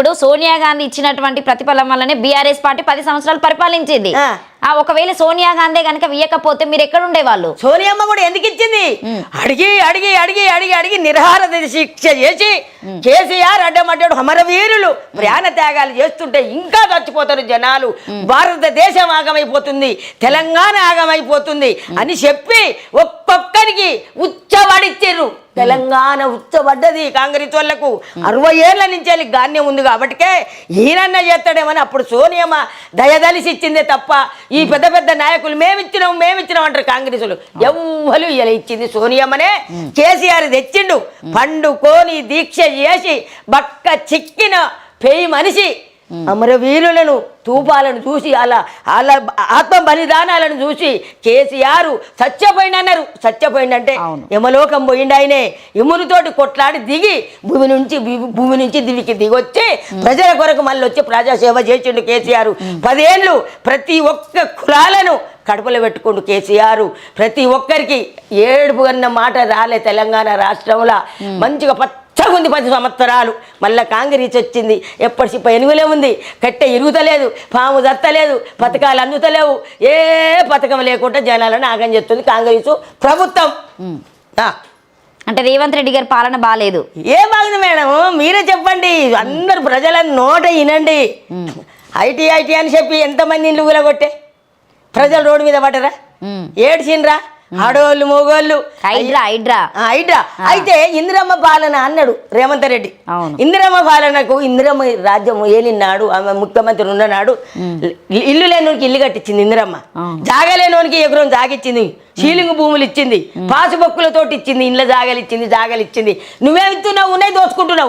ఇప్పుడు సోనియా గాంధీ ఇచ్చినటువంటి ప్రతిఫలం వల్లనే బీఆర్ఎస్ పార్టీ 10 సంవత్సరాలు పరిపాలించింది. ఒకవేళ సోనియా గాంధీ కనుక ఇయ్యకపోతే మీరు ఎక్కడ ఉండేవాళ్ళు? సోనియమ్మ కూడా ఎందుకు ఇచ్చింది? అడిగి అడిగి అడిగి అడిగి అడిగి నిర్హార శిక్ష చేసి కేసీఆర్ అడ్డమడ్డాడు అమరవీరులు ప్రాణ త్యాగాలు చేస్తుంటే ఇంకా చచ్చిపోతారు జనాలు, భారతదేశం ఆగమైపోతుంది, తెలంగాణ ఆగమైపోతుంది అని చెప్పి ఒక్కొక్కరికి ఉచ్చబడిచ్చిర్రు. తెలంగాణ ఉచ్చబడ్డది కాంగ్రెస్ వాళ్లకు 60 ఏళ్ల నుంచి గాన్యం ఉంది కాబట్టికే ఈయనన్న చేస్తాడేమని అప్పుడు సోనియమ్మ దయదలిసి ఇచ్చిందే తప్ప ఈ పెద్ద పెద్ద నాయకులు మేమిచ్చినాం అంటారు కాంగ్రెస్ వాళ్ళు. ఎవ్వరు ఇలా ఇచ్చింది సోనియమ్మనే. కేసీఆర్ తెచ్చిండు పండుకోని దీక్ష చేసి బక్క చిక్కిన పేయి మనిషి అమరవీరులను తూపాలను చూసి అలా ఆత్మ బలిదానాలను చూసి కేసీఆర్ చచ్చిపోయిందన్నారు. చచ్చిపోయిందంటే యమలోకం పోయిండు ఆయనే. యమునితోటి కొట్లాడి దిగి భూమి నుంచి దివికి దిగొచ్చి ప్రజల కొరకు మళ్ళీ వచ్చి ప్రజాసేవ చేసిండు కేసీఆర్. 10 ఏళ్ళు ప్రతి ఒక్క కులాలను కడుపులో పెట్టుకుంటూ కేసీఆర్ ప్రతి ఒక్కరికి ఏడుపు అన్న మాట రాలే. తెలంగాణ రాష్ట్రంలో మంచిగా ఉంది 10 సంవత్సరాలు. మళ్ళీ కాంగ్రెస్ వచ్చింది, ఎప్పటి ఎనుగులే ఉంది, కట్టె ఇరుగుతలేదు, పాము దత్తలేదు, పథకాలు అందుతలేవు, ఏ పథకం లేకుండా జనాలను ఆగం చేస్తుంది కాంగ్రెస్ ప్రభుత్వం. అంటే రేవంత్ రెడ్డి గారి పాలన బాగాలేదు. ఏ బాగుంది మేడం, మీరే చెప్పండి. అందరు ప్రజలను నోట వినండి. ఐటీ అని చెప్పి ఎంతమంది ఇండ్లు కూలగొట్టే ప్రజలు రోడ్డు మీద పడ్డరా, ఏడ్చిండ్రా, ఆడోళ్ళు మగోళ్ళు. హైడ్రా అయితే ఇందిరమ్మ పాలన అన్నాడు రేవంత్ రెడ్డి. ఇందిరమ్మ పాలనకు ఇందిరమ్మ రాజ్యం ఏలినాడు, ఆమె ముఖ్యమంత్రి ఉన్ననాడు ఇల్లు లేనోనికి ఇల్లు కట్టించింది ఇందిరమ్మ, జాగలేనోనికి ఎకరం జాగిచ్చింది, సీలింగ్ భూములు ఇచ్చింది, పాసుబొక్కులతోటి ఇచ్చింది, ఇండ్ల జాగలు ఇచ్చింది. నువ్వేమిస్తున్నావు? ఉన్నాయి దోచుకుంటున్నావు.